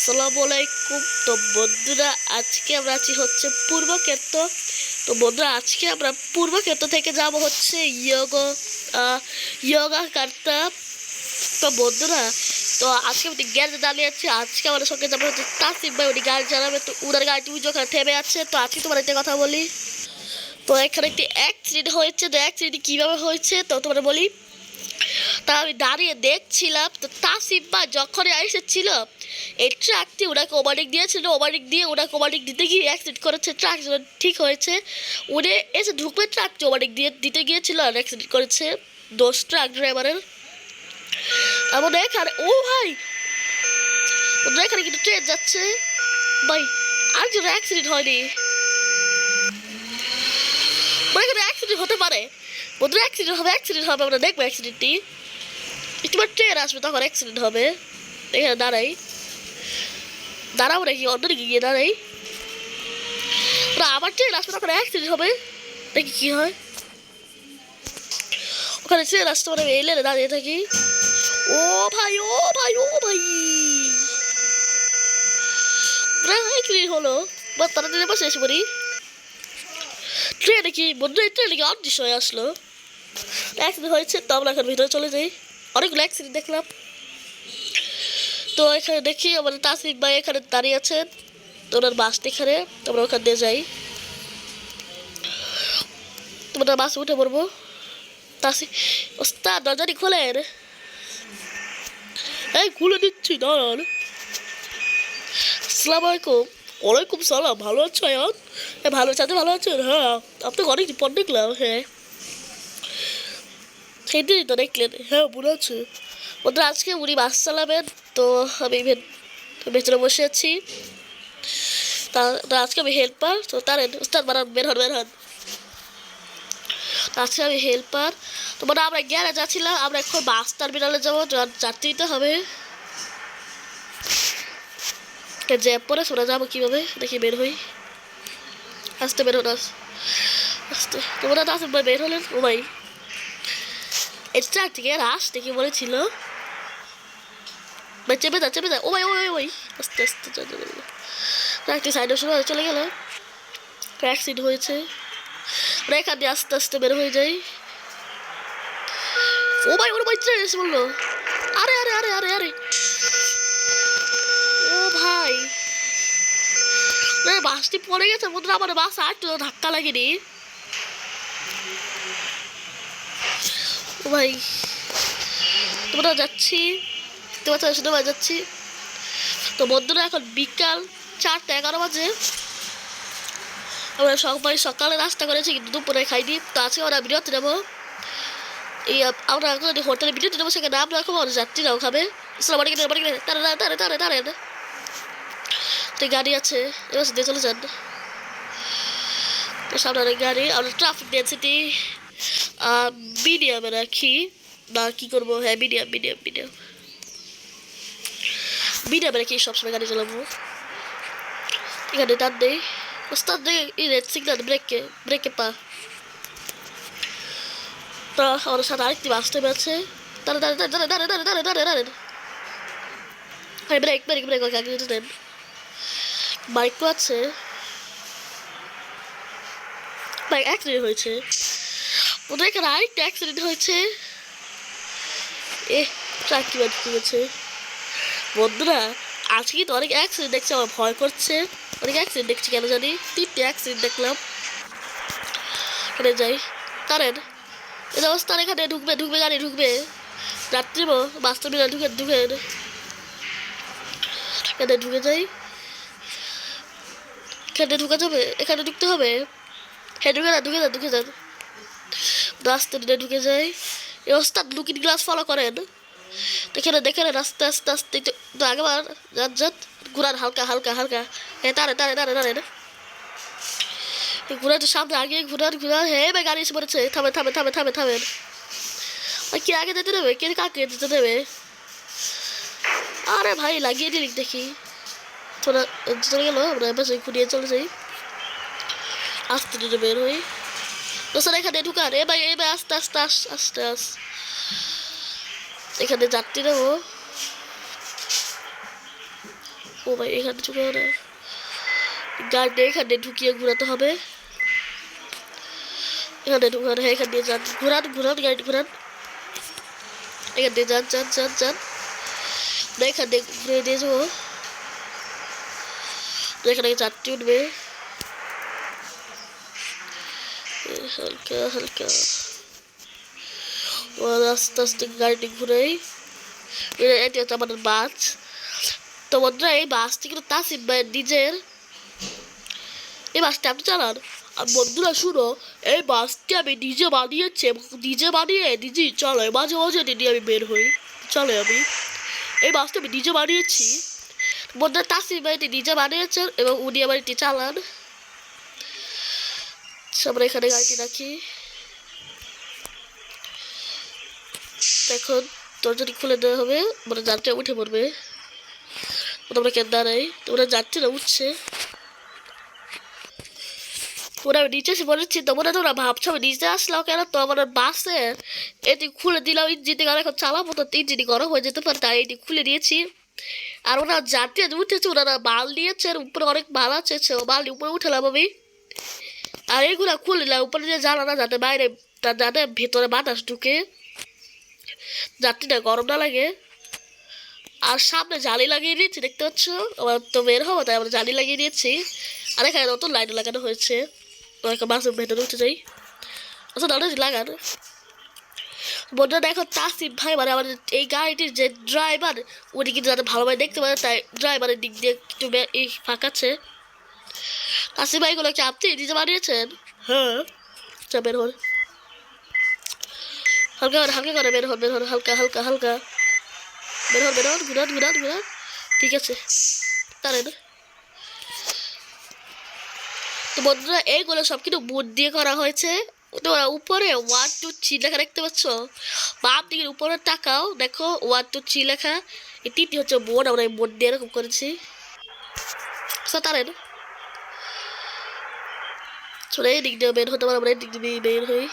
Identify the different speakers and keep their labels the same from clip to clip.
Speaker 1: আসসালামু আলাইকুম। তো বন্ধুরা, আজকে আমরা আছি হচ্ছে পূর্ব ক্ষেত্র। তো বন্ধুরা, আজকে আমরা পূর্ব ক্ষেত্র থেকে যাব হচ্ছে ইয়োগা কার্তা। তো বন্ধুরা, তো আজকে আমি গ্যারেজে দাঁড়িয়ে আছি। আজকে আমাদের সঙ্গে যাবো হচ্ছে তাসিফ ভাই, উনি গাড়ি চালাবে। তো উনার গাড়িটি ওখানে থেমে আছে। তো আজকে তোমার একটা কথা বলি। তো এখানে একটি অ্যাক্সিডেন্ট হয়েছে। তো অ্যাক্সিডেন্ট কীভাবে হয়েছে তো তোমার বলি। তা আমি দাঁড়িয়ে দেখছিলাম। তো তাসিফ ভাই যখনই এসেছিল, এই ট্রাকটি ওনাকে ওভারটেক দিয়েছিল। ওভারটেক দিয়ে ওনাকে ওভারটেক দিতে গিয়ে অ্যাক্সিডেন্ট করেছে। ট্রাক ঠিক হয়েছে, উনি এসে ঢুকবে, ট্রাকটি ওভারটেক দিতে গিয়েছিল আর অ্যাক্সিডেন্ট করেছে। দোষ ট্রাক ড্রাইভারের। এমন এখানে ও ভাই, ওদের এখানে কিন্তু ট্রেন যাচ্ছে ভাই। আর যেন অ্যাক্সিডেন্ট হয়নি, মানে এখানে অ্যাক্সিডেন্ট হতে পারে। ওদের অ্যাক্সিডেন্ট হবে, আমরা দেখবো অ্যাক্সিডেন্টটি। একটু ট্রেন আসবে, তখন অ্যাক্সিডেন্ট হবে। এখানে দাঁড়াবো নাকি অন্যদিকে গিয়ে দাঁড়াই। আবার ট্রেন আসবে, তখন অ্যাক্সিডেন্ট হবে। দেখি কি হয়। ওখানে ট্রেন আসতে মানে এলে দাঁড়িয়ে থাকি। ও ভাই অ্যাক্সিডেন্ট হলো। বা তাড়াতাড়ি বসে এসে পড়ি। ট্রেনে কি বন্ধু, ট্রেনে কি অদৃশ্য হয়ে আসলো। অ্যাক্সিডেন্ট হয়েছে, তো আমরা এখন ভিতরে চলে যাই। অনেকগুলো অ্যাক্সিডেন্ট দেখলাম। তো এখানে দেখি আমাদের তাসিফ ভাই এখানে দাঁড়িয়ে আছেন। তো ওনার বাসটি এখানে, তোমরা ওখান দিয়ে যাই। তোমরা বাসে উঠে পড়বো। তাসিফ ওস্তাদ, দরজাটি খোলেন। এই খুলে দিচ্ছি, দাঁড়ান। আসসালামু আলাইকুম। ওয়ালাইকুম সালাম। ভালো আছো আয়ান? হ্যাঁ ভালো আছে। ভালো আছেন? হ্যাঁ, আপনাকে অনেক পর দেখলাম। হ্যাঁ, সেটাই তো দেখলেন। হ্যাঁ মনে আছে। ওদের আজকে উনি বাস চালাবেন। তো আমি ভেতরে বসে আছি। তা আজকে আমি হেল্পার। তো তার উস্তাদ বানান, বের হন। আজকে আমি হেল্পার। তো মানে আমরা গ্যারেজ যাচ্ছিলাম। আমরা এখন বাস টার্মিনালে যাবো, যাত্রী দিতে হবে। জ্যাপ পরে শোনা যাবো কীভাবে, দেখি বের হই। আসতে বের হন, আসতে। তোমরা তো আসেন ভাই, বের হলেন। ও ভাই, এটা থেকে আসতে কি বলেছিল ভাই, চেপে যা। ও ভাই আস্তে ট্রাকটি সাইডের সময় চলে গেল। অ্যাক্সিডেন্ট হয়েছে। এখান দিয়ে আস্তে আস্তে বের হয়ে যাই। ও ভাই, ওর ভাই ট্রেন এসে বললো। আরে ও ভাই, বাসটি পড়ে গেছে বন্ধুরা। আমার বাস আর তো ধাক্কা লাগেনি। ও ভাই, তোমরা যাচ্ছি, তোমার শুধু যাচ্ছি। তো বন্ধুরা, এখন বিকাল 4:11 বাজে। আমরা সকালে নাস্তা করেছি, কিন্তু দুপুরে খাইনি। তো আজকে আমরা বিরতি নেবো। এই আমরা হোটেলে বিরতি নেবো, সেখানে আমরা খাবো, যাত্রীরাও খাবে। দাঁড়ান। তো গাড়ি আছে, এবার দিয়ে চলে যান। তো সামনে অনেক গাড়ি। আমরা ট্রাফিক ডেন্সিটি মিডিয়ামে রাখি, না কি করবো। হ্যাঁ, মিডিয়ামে রাখি, সবসময় গাড়ি চালাবো। এখানে টান দেই, ওস্তাদ দেই রেড সিগন্যাল, ব্রেকে পা। তা আমার সাথে আরেকটি বাস টাইম আছে। দাঁড়ান। হ্যাঁ, ব্রেক আগে যেতে দেন। বাইকও আছে। বাইক অ্যাক্সিডেন্ট হয়েছে। ওদের এখানে আরেকটা অ্যাক্সিডেন্ট হয়েছে। ট্রাক কি বাড়তে গেছে। বন্ধুরা, আজকে কিন্তু অনেক অ্যাক্সিডেন্ট দেখছি, আমার ভয় করছে। অনেক অ্যাক্সিডেন্ট দেখছি, কেন জানি 3টে অ্যাক্সিডেন্ট দেখলাম। এখানে যাই, কারেন এই অবস্থা। এখানে ঢুকবে গাড়ি ঢুকবে। রাত্রি বাস্তব ঢুকে এখানে ঢুকে যাই। এখানে ঢুকে যাবে, এখানে ঢুকতে হবে। হ্যাঁ, ঢুকে যান। রাস্তা দিয়ে ঢুকে যাই। এই অবস্থা লুকিং গ্লাস ফলো করেন। দেখে আস্তে একটু আগেবার যান। ঘুরান হালকা। হ্যাঁ, দাঁড়ান। ঘুরান সামনে, আগে ঘুরান। হ্যাঁ ভাই, গাড়ি এসে পড়েছে। থামেন। কি আগে যেতে দেবে? কে কাকে যেতে দেবে? আরে ভাই, লাগিয়ে দিলি দেখি। তোরা চলে গেল, আমরা এবার ঘুরিয়ে চলে যাই। আস্তে বের হই। তো স্যার এখানে ঢুকান। ভাই আস্তে। এখানে যাত্রী নেবো। ও ভাই এখানে ঢুকে না, গাড়িটা এখানে ঢুকিয়ে ঘুরাতে হবে। এখানে ঢুকান, হ্যাঁ এখান দিয়ে যান, ঘুরান ঘুরান গাড়ি ঘুরান, এখান দিয়ে যান যান যান যান, এখান দিয়ে ঘুরে দিয়ে যাবো, এখানে যাত্রী উঠবে হালকা হালকা, আস্তে আস্তে গাড়িটি ঘুরেই। এটি হচ্ছে আমাদের বাস। তো বন্ধুরা এই বাসটি কিন্তু তাসিফ ভাইয়ের নিজের, এই বাসটা আপনি চালান। আর বন্ধুরা শুনো, এই বাসটি আমি নিজে বানিয়েছি এবং নিজে বানিয়ে নিজেই চলে, মাঝে মাঝে নিয়ে আমি বের হই, চলে আমি এই বাসটা আমি নিজে বানিয়েছি। বন্ধুরা তাসিফ ভাই এটি নিজে বানিয়েছেন এবং উনি আবার এটি চালান। আমরা এখানে গাড়িটি রাখি। এখন দরজাটি খুলে দেওয়া হবে, মানে যাত্রী উঠে পড়বে। তোমরা কেন দাঁড়াই, তোমরা যাত্রীরা উঠছে, ওরা নিচে এসে বলেছি। তোমরা ভাবছো আমি নিচে আসলাম কেন, তো আমার বাসে এটি খুলে দিলাম ইঞ্জিনে, কারণ এখন চালাবো তো ইঞ্জিনি গরম হয়ে যেতে পারে, তাই এটি খুলে দিয়েছি। আর ওরা যাত্রী উঠেছে, ওনারা মাল নিয়েছে, উপরে অনেক মাল আছে, মাল উপরে উঠেলাম আমি। আর এইগুলা খুলে দিলাম উপরে যে জানালা, যাতে বাইরে যাতে ভেতরে বাতাস ঢুকে, যাত্রীটা গরম না লাগে। আর সামনে জালি লাগিয়ে দিয়েছি, দেখতে পাচ্ছ, আমার তো বের হবো তাই আমরা জালি লাগিয়ে দিয়েছি। আর এখানে নতুন লাইট লাগানো হয়েছে, বাসের ভেতরে উঠে যাই। আচ্ছা দাঁড়া লাগানো বন্ধুরা, দেখো তাসিফ ভাই মানে আমাদের এই গাড়িটির যে ড্রাইভার, উনি কিন্তু যাতে ভালোভাবে দেখতে পারে, তাই ড্রাইভারের দিক দিয়ে একটু এই ফাঁকাচ্ছে। তাসিফ ভাইগুলো কি আপনি নিজে বানিয়েছেন? হ্যাঁ, বের হন হালকা করে, হালকা করে বের হন, বের হন হালকা হালকা হালকা, বের হন বের হন, ঘুরান ঘুরান ঘুরান, ঠিক আছে তাহলে না। তো বন্ধুরা এইগুলো সব কিন্তু বুট দিয়ে করা হয়েছে। তো উপরে 1 2 3 লেখা দেখতে পাচ্ছ, বাম দিকের উপরে তাকাও, দেখো 1 2 3 লেখা, এই তিনটি হচ্ছে বোর্ড, আমরা এই বোর্ড দিয়ে এরকম করেছি। তারেন চলে এদিক দিয়ে বের হতে পারে, আমরা এদিক দিয়ে বের হই,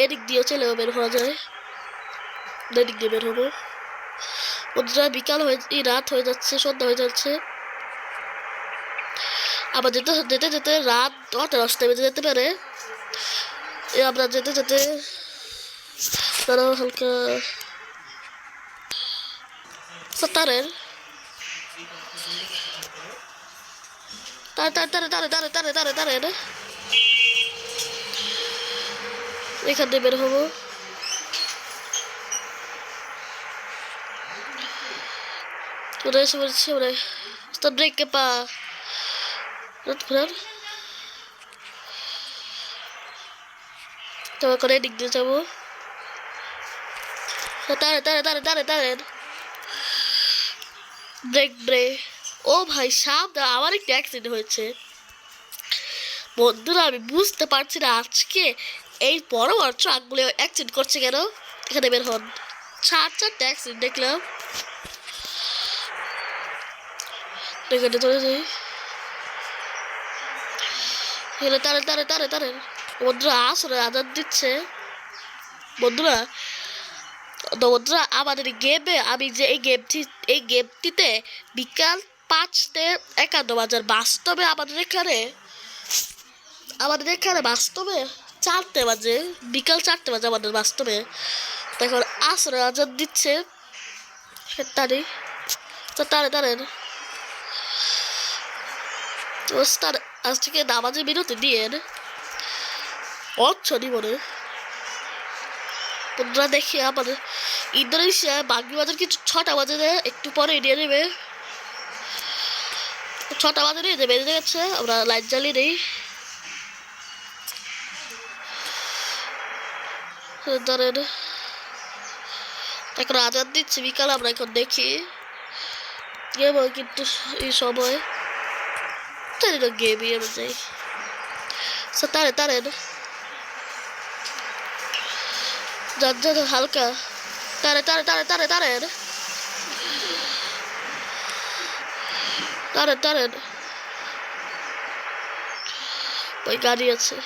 Speaker 1: এদিক দিয়েও চলেও বের হওয়া যায়, এদিক দিয়ে বের হবো। বন্ধুরা বিকাল হয়ে রাত হয়ে যাচ্ছে, সন্ধ্যা হয়ে যাচ্ছে, আবার যেতে যেতে যেতে রাত 9টা বেজে যেতে পারে। আমরা যেতে যেতে হালকা তারের তারে তারে তারে তারে তারে তারে তারে তারে এখান দিয়ে বের হবো। ওরা এসে বলছে ওরা ব্রেক কে পা ঘুরান, তো করে দিক দিয়ে যাবো, তারে তারে তারে তারে তারে ব্রেক ব্রেক। ও ভাই সামনে আমার একটা অ্যাক্সিডেন্ট হয়েছে। বন্ধুরা আমি বুঝতে পারছি না আজকে এই বড় বড় ট্রাকগুলো অ্যাক্সিডেন্ট করছে কেন। এখানে বের হন, 4-4টা অ্যাক্সিডেন্ট দেখলাম, এখানে ধরে যাই, এখানে তারে তারে তারে তারে। বন্ধুরা আসলে আজাদ দিচ্ছে। বন্ধুরা বন্ধুরা আমাদের গেমে আমি যে এই গেমটিতে বিকাল 5:51 বাস্তবে আমাদের এখানে বাস্তবে 4টে বাজে, বিকাল 4টে বাজে আমাদের বাস্তবে। এখন আসরে আজাদ দিচ্ছে, তারে তারে তারে আজ থেকে নামাজে বিরতি দিয়ে অচ্ছনি মনে। বন্ধুরা দেখি আমাদের ইন্দোনেশিয়া বাগরি বাজার কিছু 6টা বাজে একটু পরে নিয়ে নেবে, 6টা বাজে নিয়ে যাবে, বেজে গেছে, আমরা লাইট জ্বালিয়ে নেই। ধরেন এখন আজাদ দিচ্ছে বিকাল, আমরা এখন দেখি গেম কিন্তু এই সময় তাই না গেমই আমি যাই। তারে তারে যান যান হালকা, তারে তারে তারে তারে তারে তারে তারে ওই গাড়ি আছে,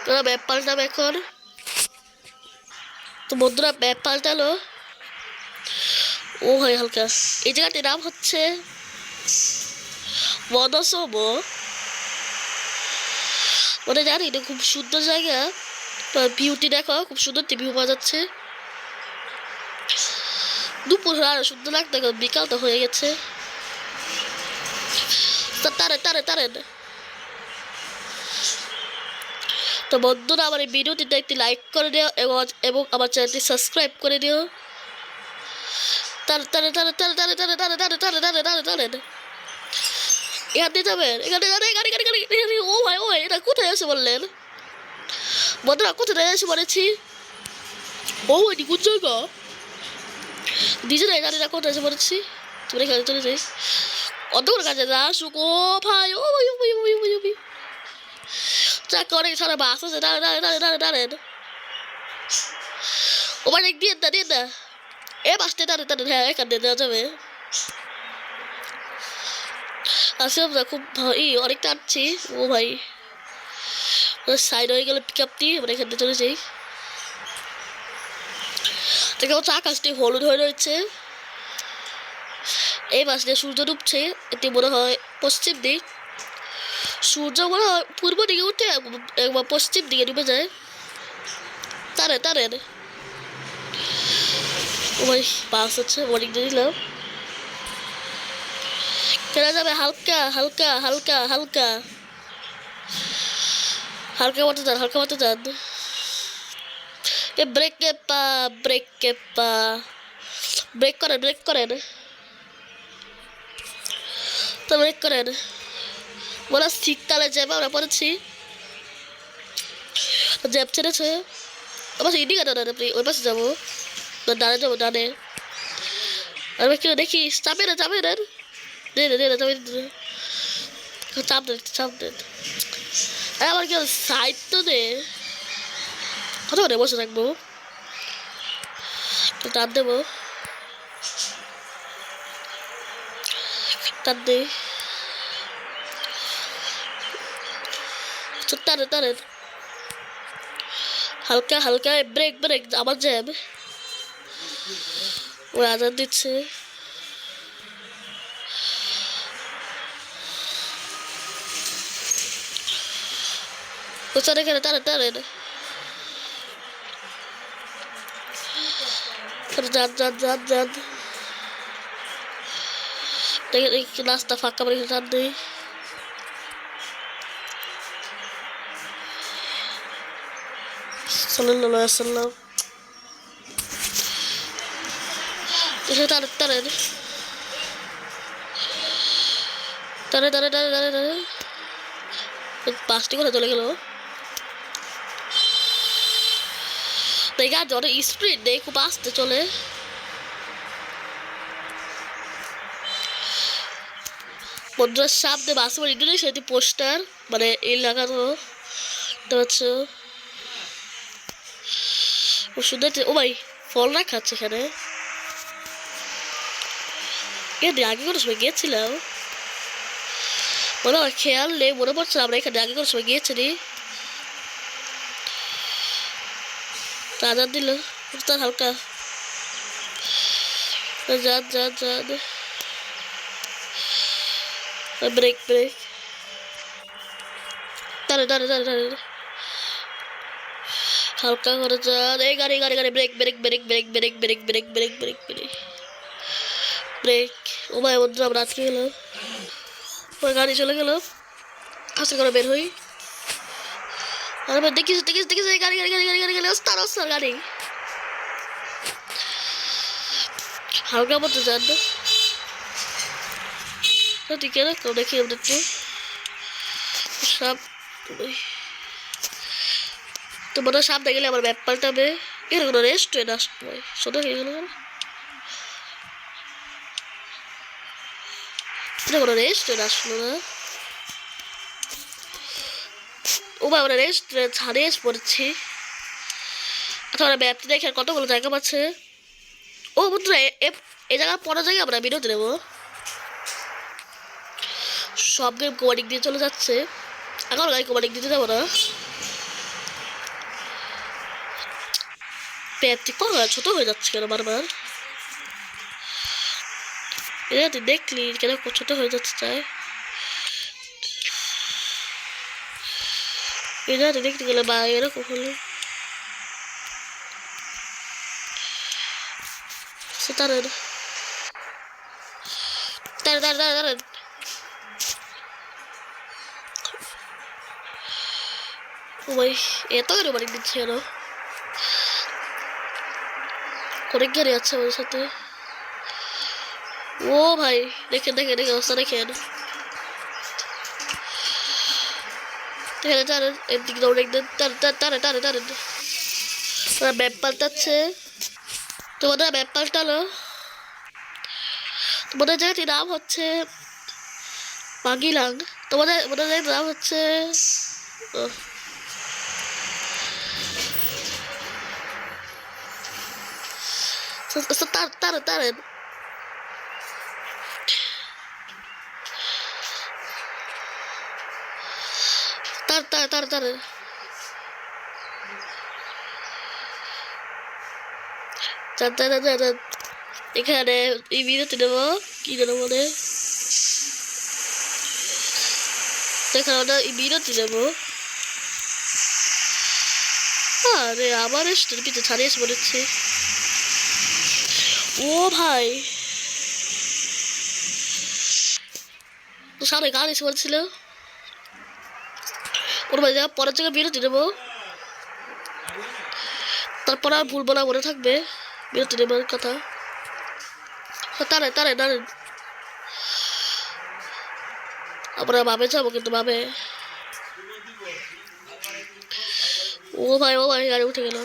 Speaker 1: তোরা ম্যাপ পাল্টাবে এখন। তো বন্ধুরা ম্যাপ পাল্টালো, ও হয় হালকা। এই জায়গাটির নাম হচ্ছে মনসম। মানে জানি এটা খুব সুন্দর জায়গা। ভিউটি দেখো, খুব সুন্দর ভিউ পাওয়া যাচ্ছে। দুপুর আরো সুন্দর লাগতো, বিকাল তো হয়ে গেছে। তারে তারে তারে তো বন্ধুরা, আমার এই ভিডিওটিতে একটি লাইক করে দিও এবং আমার চ্যানেলটি সাবস্ক্রাইব করে দিও। তারে তারে তারে তারে তারে তারে তারে তারে তারে তারে তারে তারে এখানে যাবেন, এখানে গাড়ি গাড়ি গাড়ি গাড়ি। ও ভাই ও এটা কোথায় আছে বললেন বন্ধুরা? কোথায় এসে বলেছি? ও এটি কোন জায়গা? ডিজে নাই, গাড়িটা কোথায় এসে বলেছি? তুমি এখানে চলে যাই অন্ধকার কাজে না আসুক। ও ভাই ও ভাই ও ভাই ও ভাই ও ভাই ও ভাই চাকা অনেক সারা বাস আছে। দাঁড়ে দাঁড়ে দাঁড়ে দাঁড়ে দাঁড়েন। ও ভাই দিয়ে না দিয়ে না, এ বাসটা দাঁড়ে দাঁড়ে। হ্যাঁ এখানে দেওয়া যাবে। আসে আমরা খুব ভাই অনেক টানছি। ও ভাই সাইড হয়ে গেলে পিক আপটি আমরা এখানে চলে যাই। দেখো আকাশটি হলুদ হয়ে রয়েছে। এই মাস দিয়ে সূর্য ডুবছে। এটি মনে হয় পশ্চিম দিক। সূর্য মনে হয় পূর্ব দিকে উঠে একবার পশ্চিম দিকে ডুবে যায়। তারে তারে ও ভাই বাস আছে অনেক দিয়ে দিলাম। কেনা যাবে হালকা হালকা হালকা হালকা হালকা মতো যান, হালকা মতো যান। এ ব্রেক পা ব্রেক পা ব্রেক করেন ব্রেক করেন তো ব্রেক করেন। বলা শীতকালে জ্যাপ আমরা পড়েছি, জ্যাপ ছেড়েছে। আমার ইন্ডিকা ডানে আপনি ওই পাশে যাবো, ডানে যাবো ডানে। আমি কেউ দেখি চাপে না চাপে নেন, দে দে দে চাপে চাপ দেন চাপ দেন। আমার কেউ সাইড তো দে, কত করে বসে থাকবো, টান দেবো টান দে টানে টানেন হালকা হালকা। ব্রেক ব্রেক আমার জ্যাম। ও আজান দিচ্ছে। ও চান এখানে টানেন টানেন যান যান যান যান। রাস্তা ফাঁকা মানে টান নেই। সাল্লাল্লাহু আলাইহি ওয়াসাল্লাম। এখানে টানেন টানেন টানে টানে টানে টানে টানে। বাসটি কোথায় চলে গেল? গাড়ি অনেক স্পিড নেই, খুব আসতে চলে। বন্ধুরা সামনে বাস আমার ইন্ডোনেশিয়া একটি পোস্টার মানে এই লাগানো দেখতে পাচ্ছ। ও সুন্দর। ও ভাই ফল রাখা আছে এখানে। এখানে আগে কোনো সময় গিয়েছিলাম মনে হয়, খেয়াল নেই, মনে পড়ছে আমরা এখানে আগে কোনো সময় গিয়েছি। আজান দিল তার হালকা যান যান যান। ব্রেক ব্রেক টানে টানে টানে টানে হালকা করে যান। এই গাড়ি গাড়ি গাড়ি brake brake brake brake brake brake brake brake brake brake brake. ও ভাই বন্ধু আমরা আজকে গেলাম, ওই গাড়ি চলে গেল। আস্তে করে বের হই। আর দেখিস দেখিস দেখিস গাড়ি গাড়ি গাড়ি গাড়ি গাড়ি গাড়ি ওস্তার ওস্তার গাড়ি হালকা মতো যান না। ঠিক আছে তো দেখি আমরা একটু সাপ তো মনে হয় সামনে গেলে আমার ম্যাপ পাল্টাবে। এখানে কোনো রেস্টুরেন্ট আসতে হয় শোনো হয়ে গেল, এটা কোনো রেস্টুরেন্ট আসলো না। ও ভাই আমরা রেস্টুরেন্ট ছাড়িয়ে পড়ছি। আচ্ছা আমরা ম্যাপটি দেখে কতগুলো জায়গা পাচ্ছে। ও বন্ধুরা এই জায়গা পড়া জায়গায় আমরা বিরতি নেবো। সব গেম কোমাডিক দিয়ে চলে যাচ্ছে, এখন গাড়ি কোমাডিক দিতে যাবো না। ম্যাপটি কত ছোট হয়ে যাচ্ছে কেন বারবার? এটা তুই দেখলি কেন ছোট হয়ে যাচ্ছে চাই এটা তুই দেখতে গেলে বা এরকম হলো তারেন তারেন তারেন তারেন তারেন ও ভাই এত কেন বাড়ি দিচ্ছে কেন অনেক গাড়ি আছে আমাদের সাথে ও ভাই দেখেন দেখেন দেখে অবস্থা দেখেন তারেন এদিকে দৌড়ে দেন তারে তারে তারেন ওরা ম্যাপ পাল্টাচ্ছে তোমাদের ম্যাপ পাল্টালো তোমাদের জায়গাটির নাম হচ্ছে মাগিলাং তোমাদের জায়গাটির নাম হচ্ছে তারেন তারেন তারেন এখানে এই বিরতি নেবো কি যেন বলে এখানে আমরা এই বিরতি নেবো আরে আমার পিঠে ছাড়িয়ে এসে পড়েছে ও ভাই সামনে গান এসে পড়েছিল ওর ভাই পরের জায়গায় বিরতি নেবো তারপর আর ভুল বলা মনে থাকবে বিরতি নেবার কথা তারে তারে তারে আমরা ভাবে যাবো কিন্তু ভাবে ও ভাই গাড়ি উঠে গেল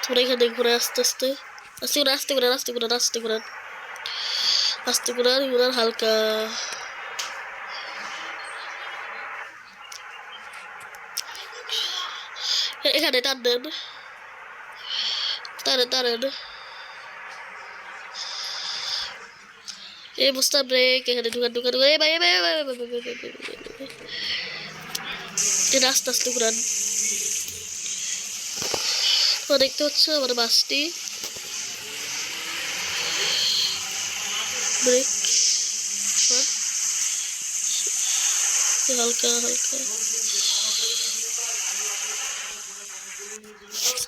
Speaker 1: তোমরা এখানে ঘুরে আস্তে আস্তে আস্তে করে আস্তে করে আস্তে করে আস্তে করে আস্তে করে ঘুরার হালকা এখানে টান দেন তারেন তারেন এই বুঝতে ব্রেক এখানে ঢুকান ঢুকান এই ভাই আস্তে আস্তে ঘুরান তো দেখতে হচ্ছে আমার বাসটি ব্রেক হালকা হালকা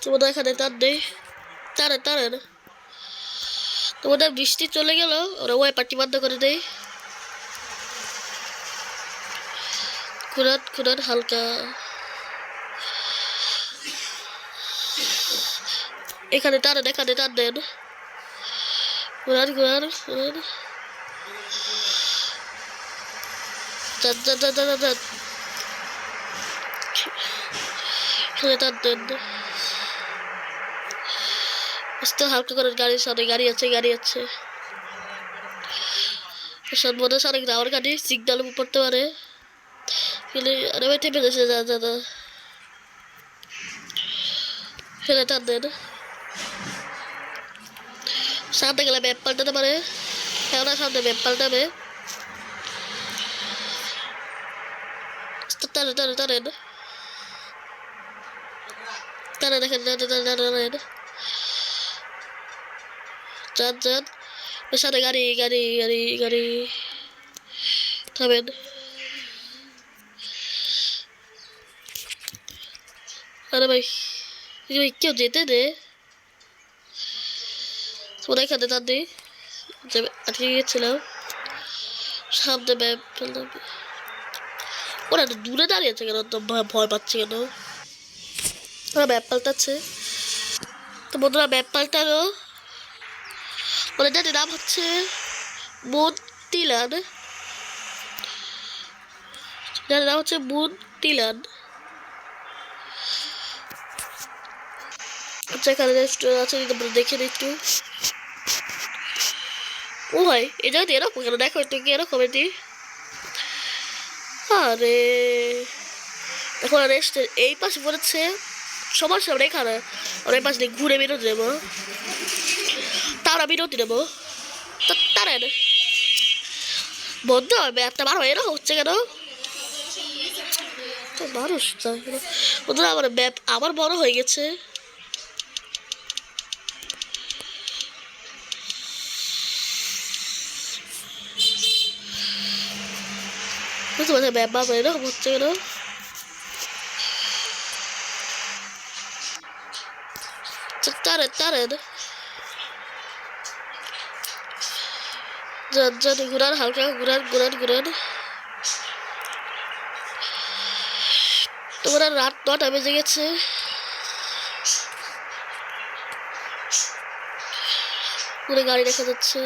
Speaker 1: তোমাদের এখানে টান নেই তারেন তারেন তোমাদের বৃষ্টি চলে গেল ওরা ওয়াই পার্টি বন্ধ করে দেয় ঘুরান ঘুরান হালকা এখানে টানেন এখানে টান দেন ঘুরান ঘুরান ঘুরান এখানে টান দেন হালকা করে গাড়ির সামনে গাড়ি আছে মনে হচ্ছে অনেক যাওয়ার গাড়ি সিগন্যাল পড়তে পারে আরে ভাই টেপে যাচ্ছে দাদা ফেলে টান দেন সামনে গেলে ম্যাপ পাল্টাতে পারে কেননা সামনে ম্যাপ পাল্টাবে টানেন টানেন টানেন টানেন দেখেন টানেন যান যান সামনে গাড়ি গাড়ি গাড়ি গাড়ি থামেন আরে ভাই কেউ যেতে দে তোরা এখানে টান দিই আটকে গিয়েছিলাম সামনে ম্যাপ ফেললাম ওরা একটু দূরে দাঁড়িয়েছে কেন তো ভয় পাচ্ছে কেন ওরা ম্যাপ পাল্টাচ্ছে তো বন্ধুরা ম্যাপ পাল্টানো ওদের জাতির নাম হচ্ছে মুনটিলান যার নাম হচ্ছে মুনটিলান আচ্ছা এখানে রেস্টুরেন্ট আছে তোমরা দেখে নিই একটু ও ভাই এই জায়গাতে এরকম কেন দেখো একটু কি এরকম এটি আরে এখন রেস্টুরেন্ট এই পাশে পড়েছে সবার সামনে এখানে আর এই পাশ দিয়ে ঘুরে বিরতি নেবো তারা বিরতি নেবো তারা বন্ধু হবে একটা বার হয়ে না হচ্ছে কেন তো মানুষ ওদের আমার ম্যাপ আমার বড় হয়ে গেছে। তোমাদের ম্যাপ বাবা এরকম হচ্ছে কেন? তারেন তারেন ঘুরান, হালকা ঘুরান ঘুরান ঘুরান। তোমরা রাত 9টা বেজে গেছে। পুরো গাড়ি দেখা যাচ্ছে।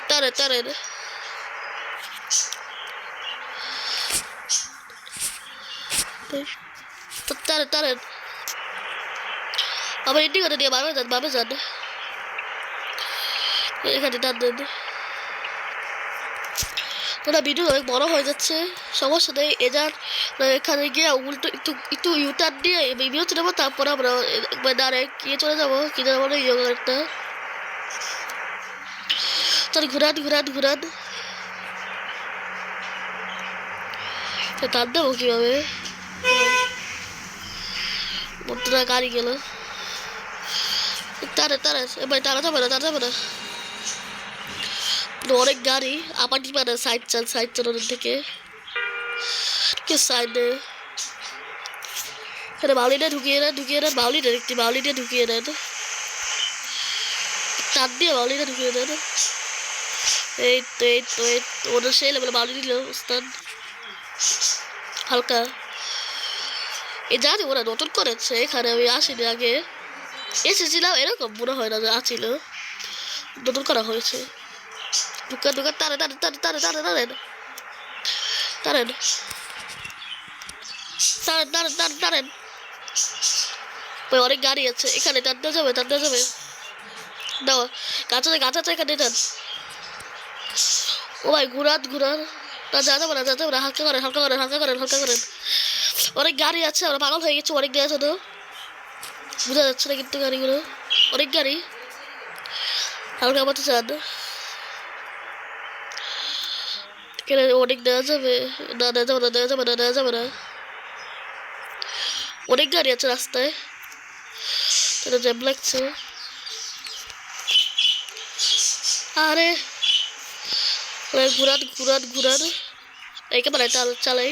Speaker 1: তারেন তারেন তারেন তারেন আবার ইন্ডিকেটর দিয়ে বামে যান এখানে টান দেন। তোরা ভিডিও অনেক বড় হয়ে যাচ্ছে, সমস্যা নেই। এজার এখানে গিয়ে উল্টো একটু একটু ইউটার্ন দিয়ে ভিডিও চলে যাবো, তারপরে আমরা একবার ডাইরেক্ট গিয়ে চলে যাবো কি যাবো না ইয়োগা একটা। চল ঘুরান ঘুরান ঘুরান। টান দেবো কীভাবে? বন্ধুরা গাড়ি গেল। তারে তারে এবার তারা যাবে না, তারা যাবে না। অনেক গাড়ি আবার মানে সাইড চালানোর থেকে কে সাইডে এখানে বাউলিটা ঢুকিয়ে নেন বাউলিটা একটি বাউলিটা ঢুকিয়ে নেন, টান দিয়ে বাউলিটা ঢুকিয়ে নেন। এই তো ওরা সেই লেভেলে বাউলি দিল স্থান হালকা। এই জানি ওরা নতুন করেছে, এখানে আমি আসিনি আগে, এসেছিলাম এরকম মনে হয় না যে আছিল, নতুন করা হয়েছে। দোকান টানেন টানেন টানেন টানেন টানেন টানেন টানেন টানেন টানেন টানেন। ওই অনেক গাড়ি আছে এখানে, টানতে যাবে দাও গাছ আছে এখানে টান। ও ভাই ঘুরান না যা যাবে না হালকা করেন। অনেক গাড়ি আছে, আমরা পাগল হয়ে গেছে, অনেক গাড়ি আছে তো বোঝা যাচ্ছে না কিন্তু গাড়িগুলো অনেক গাড়ি। হালকা মতো চান অনেক দেওয়া যাবে না, দেওয়া যাবে না। অনেক গাড়ি আছে রাস্তায়, এটা জ্যাম লাগছে। আরে ঘুরান একেবারে চালাই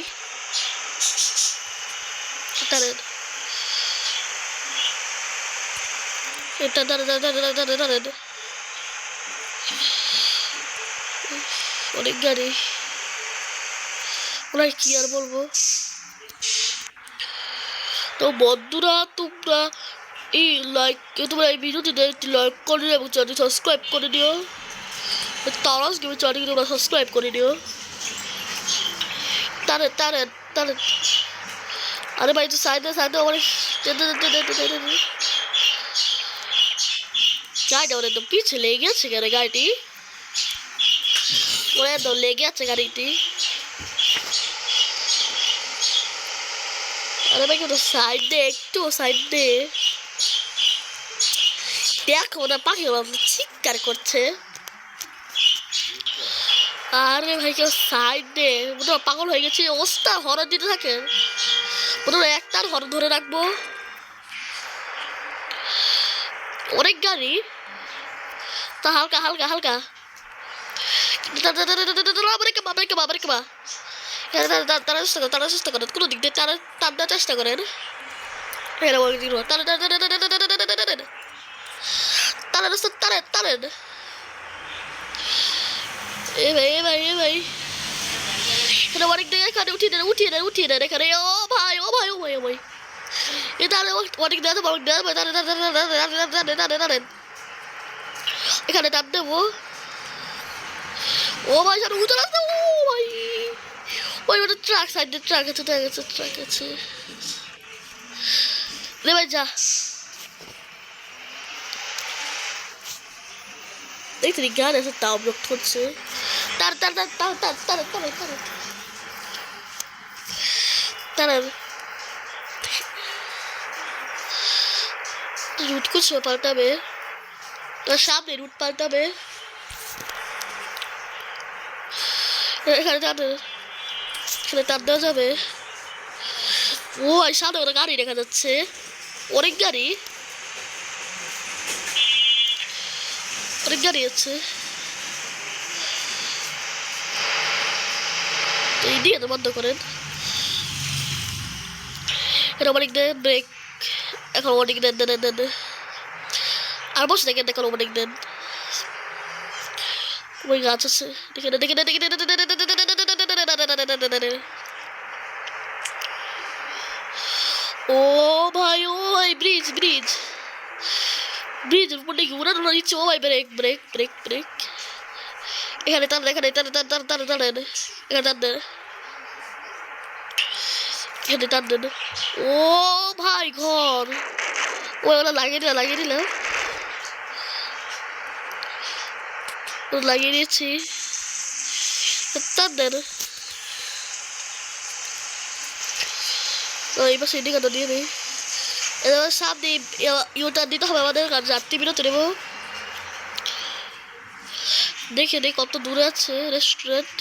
Speaker 1: টানেন। এটা টানেন অনেক গাড়ি, ওরা কি আর বলবো। তো বন্ধুরা তোমরা তোমরা এই ভিডিওটিতে একটি লাইক করে দিও এবং চ্যানেলটি সাবস্ক্রাইব করে দিও। তারাস গেমের চ্যানেলটি তোমরা সাবস্ক্রাইব করে দিও। টানেন আরে ভাই তো সাইডে আমার গাড়িটা ওর একদম পিছিয়ে লেগে গেছে কেন গাড়িটি, ওরা একদম লেগে আছে গাড়িটি। আরে ভাই একটু সাইড দে দেখো না, পাখি চিৎকার করছে। আরে ভাই কেউ সাইড দে, পাগল হয়ে গেছে অবস্থা, হরর দিতে থাকে একটা হরর ধরে রাখবো। অনেক গাড়ি তা হালকা তারা চেষ্টা করেন কোনো দিক দিয়ে টানার চেষ্টা করেন। টানেন এ ভাই এখানে অনেক দিকে এখানে উঠিয়ে দেন এখানে। ও ভাই এটা অনেক এখানে টান দেবো। ও ভাই সামনে উঠে আসতে, ও ভাই ওই ওটা ট্রাক সাইডে ট্রাক আছে রে ভাই যা দেখছি গান আছে তাও ব্লক করছে। রুট করছে পাল্টাবে, তোর সামনে রুট পাল্টাবে এখানে টানে এখানে টান দেওয়া যাবে। ও এই সামনে ওরা গাড়ি দেখা যাচ্ছে, অনেক গাড়ি আছে। তো এই দিয়ে তো বন্ধ করেন। এটা অনেক দেন ব্রেক, এখন অনেক দেন দেন দেন আর বসে দেখেন, এখন অনেক দেন। ওই গাছ আছে, দেখে দেখে দেখে ও ভাই, ও ভাই ব্রিজ ব্রিজ ব্রিজের উপর দিকে উড়ানো দিচ্ছে। ও ভাই ব্রেক ব্রেক ব্রেক ব্রেক, এখানে টান, এখানে টান টান টান টান টানেন, এখানে টান দেন, এখানে টান দেন। ও ভাই ঘর, ওরা লাগিয়ে দিলাম, লাগিয়ে দিলাম, লাগিয়ে দিয়েছি, টান দেন। এই পাশে এদিকে দিয়ে দিই, এবার সামনে ইউটার দিতে হবে আমাদের, কারণ যাত্রী বিরতি নেব। দেখে নেই কত দূরে আছে রেস্টুরেন্ট,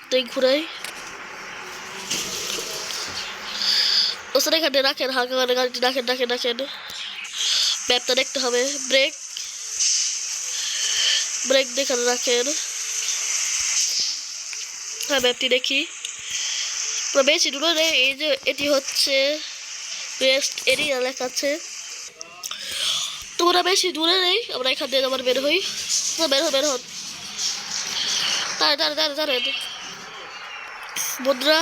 Speaker 1: তাই ঘুরাই। ওখানে এখানে রাখেন, হালকা করে গাড়িটি রাখেন রাখেন রাখেন। ম্যাপটা দেখতে হবে, ব্রেক ব্রেক দেখে রাখেন। হ্যাঁ ম্যাপটি দেখি, পুরো বেশি দূরে নেই। এই যে এটি হচ্ছে রেস্ট এরিয়া লেখা আছে, তোমরা বেশি দূরে নেই। আমরা এখান থেকে আবার বের হই, বের হন বের হন, দাঁড়ান বন্ধুরা।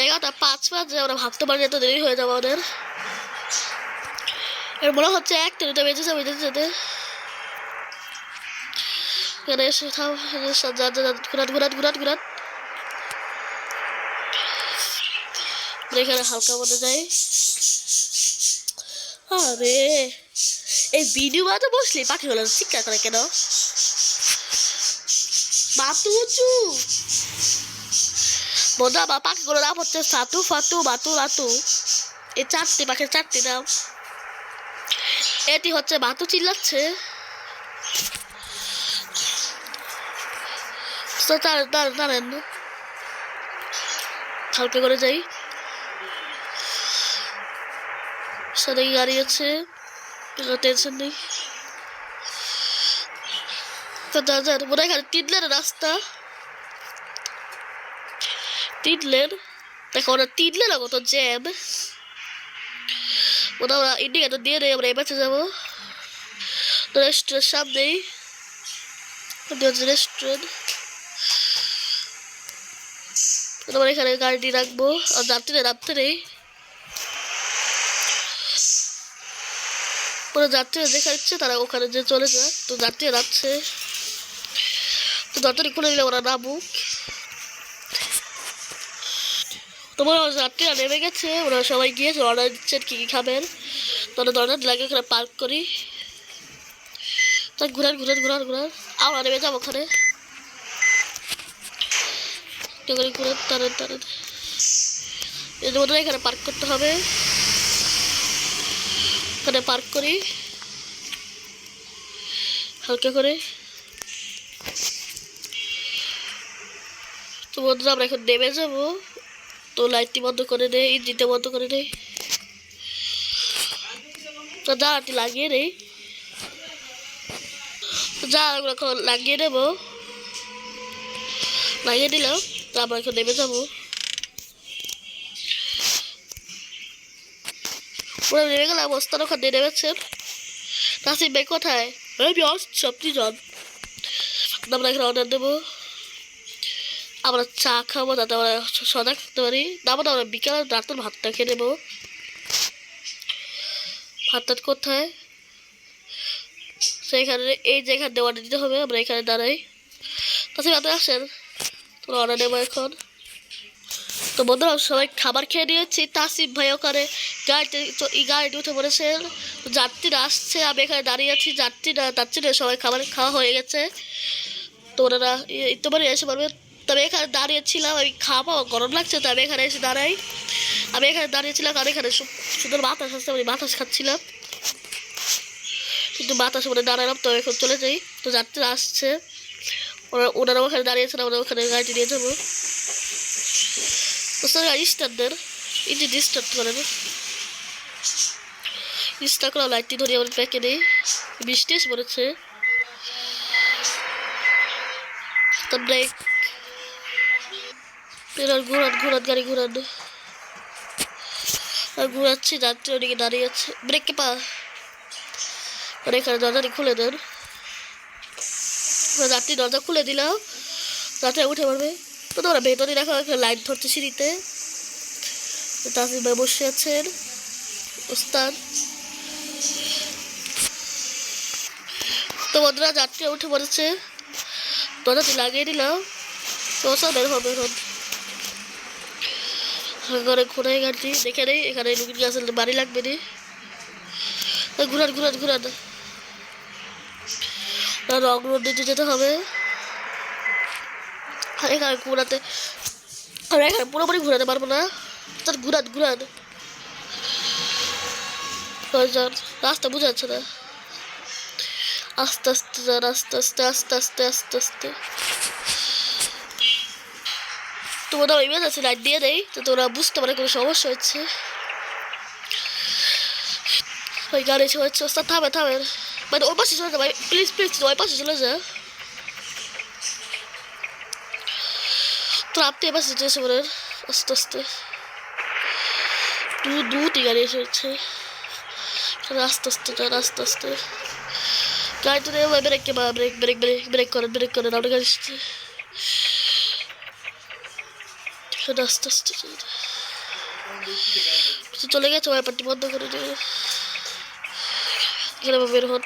Speaker 1: 11:05 বাজে, আমরা ভাবতে পারি এত দেরি হয়ে যাবে আমাদের। এর মনে হচ্ছে 1-2টা বেজে যাবে যেতে যেতে। এখানে এসে থাম, ঘুরান ঘুরান ঘুরান ঘুরান, এখানে হালকা মনে যায়। আরে এই ভিডিও বাজে বসলি পাখিগুলো চিৎকার করে কেন? বাতু উঁচু বন্ধু, আমার পাখিগুলোর নাম হচ্ছে সাতু ফাতু বাতু লাতু, এই 4টি পাখির 4টি নাম। এটি হচ্ছে বাতু চিল্লাচ্ছে, দাঁড়ান হালকা করে যাই। সাথে গাড়ি আছে, টেনশন নেই। তো দাদার মনে হয় এখানে 3 লেনের রাস্তা, 3 লেন। দেখো ওরা 3 লেন কত জ্যাম। ওটা আমরা ইন্ডিকেটর দিয়ে নেই, আমরা এবারে যাবো রেস্টুরেন্ট সামনেই, রেস্টুরেন্ট। আমরা এখানে গাড়িটি রাখবো, আর যাত্রীরা নামতে নেই। ওরা যাত্রীরা দেখা যাচ্ছে, তারা ওখানে যে চলে যায়। তো যাত্রীরা নামছে, তো দরজাটি খুলে দিলে ওরা নামুক। তোমার যাত্রীরা নেমে গেছে, ওরা সবাই গিয়েছে, অর্ডার দিচ্ছেন কী কী খাবেন। তোরা দরজা লাগে ওখানে পার্ক করি, তাই ঘুরান ঘুরান ঘুরান ঘুরান, আমরা নেমে যাবো ওখানে। ঘুরান টানেন টানেন, এর মধ্যে এখানে পার্ক করতে হবে, এখানে পার্ক করি হালকা করে। তো বন্ধুরা আমরা এখন নেমে যাবো, তো লাইটটি বন্ধ করে দেয়, ইঞ্জিনটা বন্ধ করে দেয়। তো জানাটি লাগিয়ে নেই, জানাগুলো এখন লাগিয়ে নেব, লাগিয়ে দিলাম। তো আমরা এখন নেমে যাবো, পুরো নেমে গেলাম। অবস্থান ওখানে নেমেছেন, নাসিম ভাই কোথায়? আমি আসছি, আপনি যান। আমরা এখানে অর্ডার দেবো, আমরা চা খাবো যাতে আমরা সজাগ থাকতে পারি। তারপর আমরা বিকালে রাতের ভাতটা খেয়ে নেবো। ভাতটা কোথায়? সেইখানে এই যে এখানে অর্ডার দিতে হবে, আমরা এখানে দাঁড়াই। তাছাড়া আপনি আসেন, তোমরা অর্ডার নেবো এখন। তো বন্ধুরা সবাই খাবার খেয়ে নিয়েছি, তাসিফ ভাই ওখানে গাড়িতে উঠে পড়েছেন। যাত্রীরা আসছে, আমি এখানে দাঁড়িয়ে আছি, যাত্রীরা সবাই খাবার খাওয়া হয়ে গেছে। তো ওনারা তোমারই এসে পারবে। তবে এখানে দাঁড়িয়েছিলাম, আমি খাবো, গরম লাগছে, তো আমি এখানে এসে দাঁড়াই। আমি এখানে দাঁড়িয়েছিলাম, আমি এখানে সুন্দর বাতাস আসছে, আমি বাতাস খাচ্ছিলাম, কিন্তু বাতাস মানে দাঁড়ালাম। তো এখন চলে যাই। তো যাত্রীরা আসছে, ওনারা ওখানে দাঁড়িয়েছেন, আমরা ওখানে গাড়িটি নিয়ে যাবো। গাড়ি স্টার্ট দেন, ইঞ্জিন স্টার্ট করেন। স্টার্ট করা লাইটটি ধরে আমার প্যাকে নেই, বৃষ্টি এসে পড়েছে। ব্রেক, ঘুরান ঘুরান গাড়ি ঘুরান। ঘুরাচ্ছি, যাত্রী ওদিকে দাঁড়িয়ে আছে, ব্রেককে পা এখানে দরজাটি খুলে দেন। যাত্রী দরজা খুলে দিলাম, যাত্রী উঠে পড়বে। তো তোমরা ভেতরে দেখো লাইট ধরছে সিঁড়িতে, তাসিম ভাই বসে আছেন, ওস্তাদ। তো বন্ধুরা যাত্রী উঠে পড়েছে, দরজাটি লাগিয়ে দিলাম। তো সব বের হবে ঘরে ঘোরাই গাড়ি দেখে নেই, এখানে লুকিং গ্লাসের বাড়ি লাগবে নি। ঘুরান ঘুরান ঘুরান, রং রোড দিতে যেতে হবে। আর এখানে ঘোরাতে, আর এখানে পুরোপুরি ঘুরাতে পারবো না, তার ঘুরান ঘুরান। রাস্তা বোঝা যাচ্ছে না, আস্তে আস্তে যান, আস্তে আস্তে আস্তে আস্তে আস্তে আস্তে। তোমাদের ইমেজ আছে, লাইট দিয়ে দেয় তো তোরা বুঝতে পারে কোনো সমস্যা হচ্ছে। ওই গাড়ি এসে হচ্ছে, ওস্তাদ থামে থামে, মানে ওই পাশে চলে যা ভাই, প্লিজ প্লিজ ওই পাশে চলে যা। তো আপনি এ পাশে এসে পড়েন আস্তে আস্তে। দুটি গাড়ি এসে হচ্ছে, আস্তে আস্তে যান আস্তে আস্তে। গাড়ি তো ব্রেক কে ব্রেক ব্রেক ব্রেক ব্রেক করেন, ব্রেক করেন, আমরা গাড়ি এসেছে। আস্তে আস্তে চলে গেছে, ওয়াইপারটি বন্ধ করে দিয়ে এখানে বের হন।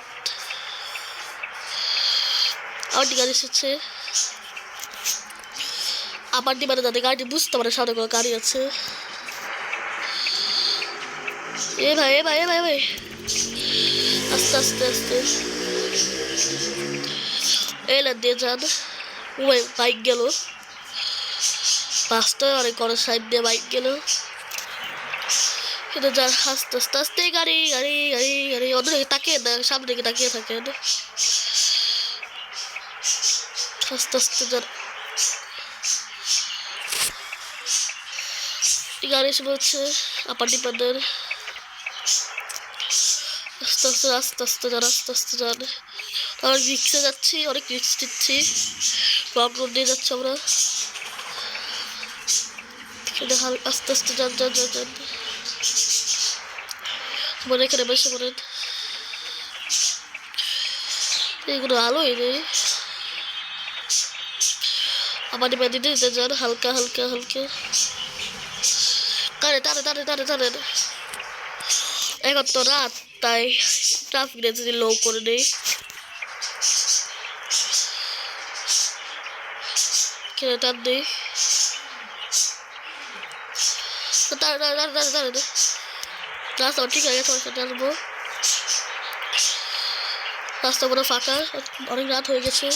Speaker 1: আরটি গাড়ি এসেছে, আপারটি মানে যাতে গাড়িটি বুঝতে পারে সামনে কোনো গাড়ি আছে। এ ভাই এ ভাই এ ভাই ভাই, আস্তে আস্তে আস্তে এলেন দিয়ে যান। ও ভাই বাইক গেল, রাস্তায় অনেক বড় সাইড দিয়ে বাইক গেল। কিন্তু যার আস্তে আস্তে আস্তে গাড়ি গাড়ি গাড়ি গাড়ি, অন্যদিকে তাকিয়ে দেয়, সামনে দিকে তাকিয়ে থাকেন, আস্তে আস্তে যার। গাড়ি এসে বলছে আপার ডিপার্টমেন্ট, আস্তে আস্তে আস্তে আস্তে যান আস্তে আস্তে যান। আমরা রিক্সে যাচ্ছি, অনেক রিক্স দিচ্ছি, লং রোড দিয়ে যাচ্ছি আমরা। আস্তে আস্তে যান যান যান যান, মনে এখানে বসে পড়েন। এইগুলো আলোই নেই, আমাদের বেঁধে দিতে যান হালকা হালকা হালকা। টানে টানে টানে টানে টানে, এখন তো রাত, তাই ট্রাফিক যদি লো করে নেই। টান নেই, টানে টানে টানে টানে টানে, রাস্তা ঠিক হয়ে গেছে, টানবো। রাস্তা পুরো ফাঁকা, অনেক রাত হয়ে গেছে,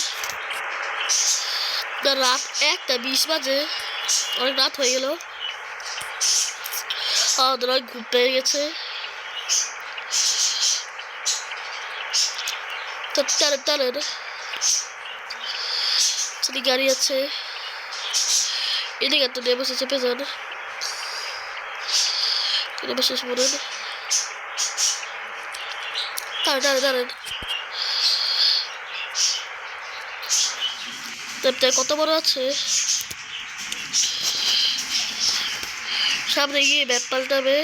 Speaker 1: রাত 1:20 বাজে, অনেক রাত হয়ে গেল, আমাদের অনেক ঘুম পেয়ে গেছে। তো টানেন টানেন, যদি গাড়ি আছে এদিকে তো নেমে চেপে যান, নেমে শেষ পড়েন, টানেন টানেন টানেন। কত বড় আছে, সামনে গিয়ে ব্যাপ পাল্টাবে।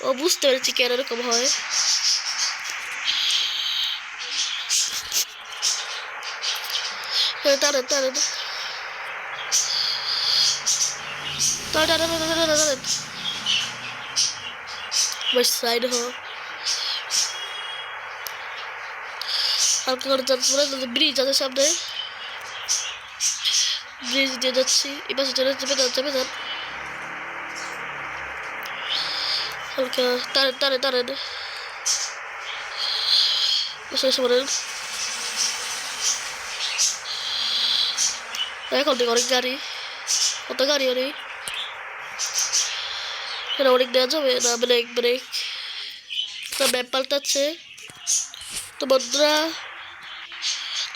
Speaker 1: ও বুঝতে পেরেছি কেন এরকম হয়। টানেন টানেন টানেন, সাইড হো হালকা করে যাচ্ছে, ব্রিজ আছে সামনে, ব্রিজ দিয়ে যাচ্ছি, এবার চেপে যান চেপে যান হালকা, টানেন টানেন টানেন, শেষ করেন। এখন থেকে অনেক গাড়ি, কত গাড়ি অনেক, অনেক দেওয়া যাবে না, ব্রেক ব্রেক, তো ম্যাপ পাল্টাচ্ছে। তো বন্ধুরা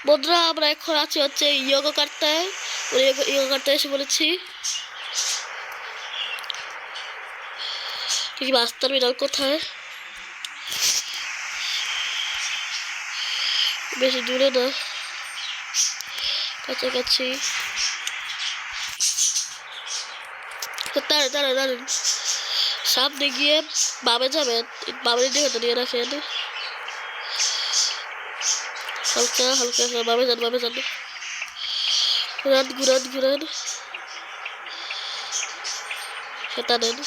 Speaker 1: বন্ধুরা আমরা এখন আছি হচ্ছে ইয়োগা কাটতে, ওই ইয়োগা করতে এসে বলেছি কি বাস টার্মিনাল কোথায়? বেশি দূরে না, কাছাকাছি। দাঁড়ান দাঁড়ান দাঁড়ান, সামনে গিয়ে বামে যাবেন, বামের দিকে তো নিয়ে রাখেন, হালকা হালকা বামে যান, বামে যান, ঘুরান ঘুরান ঘুরান, সেটা নেন।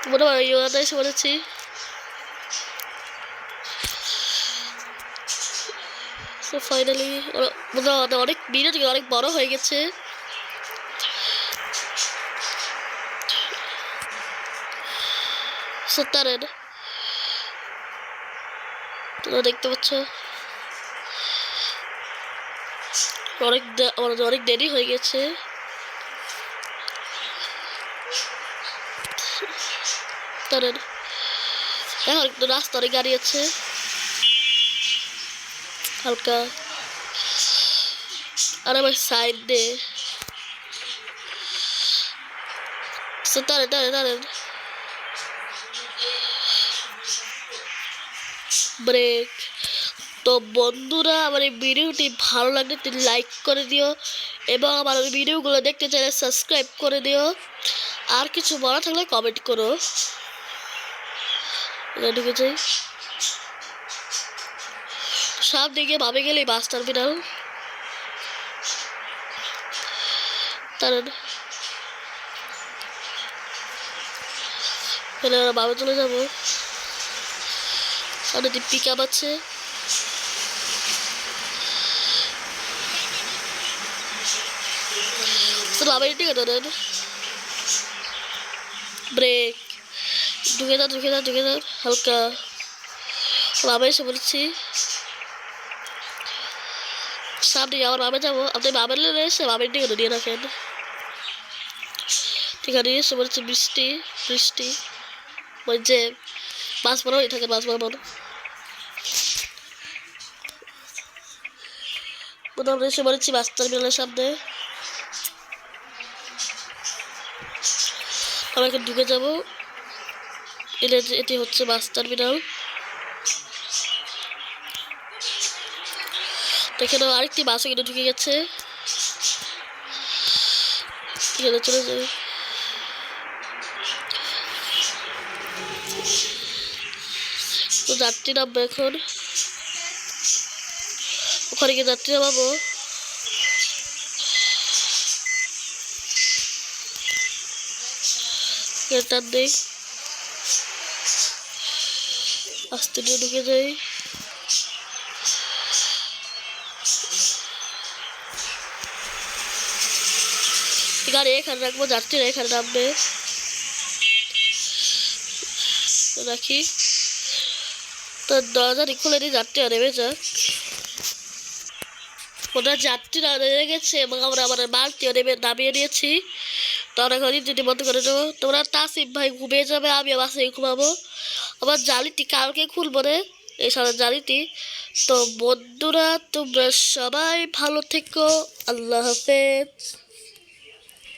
Speaker 1: মনে হয় ইয়োগাটা এসে বলেছি। ফাইনালি অনেক ভিডিও অনেক বড় হয়ে গেছে। সত্তরের তোমরা দেখতে পাচ্ছ অনেক দেরি হয়ে গেছে। এখন একটু রাস্তা অনেক গাড়ি আছে, হালকা। আর আমার সাইড দে দাঁড়ান ব্রেক। তো বন্ধুরা, আমার এই ভিডিওটি ভালো লাগলে তুমি লাইক করে দিও এবং আমার ভিডিওগুলো দেখতে চাইলে সাবস্ক্রাইব করে দিও। আর কিছু বলা থাকলে কমেন্ট করো। ঢুকে যাই, সব দিকে ভাবে গেলে বাস টার্মিনাল। তাহলে বাবা চলে যাবো, সামনে পিক আপ আছে। বাবা ঠিক আছে, ব্রেক, ঢুকে যান ঢুকে যান ঢুকে যান, হালকা। বাবা এসে বলছি সামনে আমার বাবা যাবো, আপনি বাবার লেনে এসে বাবার দিকে নিয়ে রাখেন। ঠিক আছে, এসে বলছি বৃষ্টি বৃষ্টি, ওই যে বাস বড় হয়ে থাকে, বাস বরাবর। আমরা এসে বলেছি বাস টার্মিনালের সামনে। আমরা এখন ঢুকে যাবো। এটি হচ্ছে বাস টার্মিনাল। এখানে আরেকটি বাসও কিন্তু ঢুকে গেছে, এখানে চলে যাই। তো যাত্রী নামবো এখন, ওখানে গিয়ে যাত্রী নামাবো। টান দেই, আস্তে নিয়ে ঢুকে যাই। গাড়ি এখানে রাখবো, যাত্রীরা এখানে নামবে, রাখি। তো দরজাটি খুলে দিয়ে যাত্রীরা নেমে যাক। ওরা যাত্রীরা নেমে গেছে এবং আমরা আমাদের বালতিও নামিয়ে নিয়েছি। তো আমরা এখন যদি বন্ধ করে দেবো। তোমরা তাসিফ ভাই ঘুমিয়ে যাবে, আমি বাসে ঘুমাবো। আমার জালিটি কালকে খুলবো রে, এই সারা জালিটি। তো বন্ধুরা, তোমরা সবাই ভালো থেকো, আল্লাহ হাফেজ।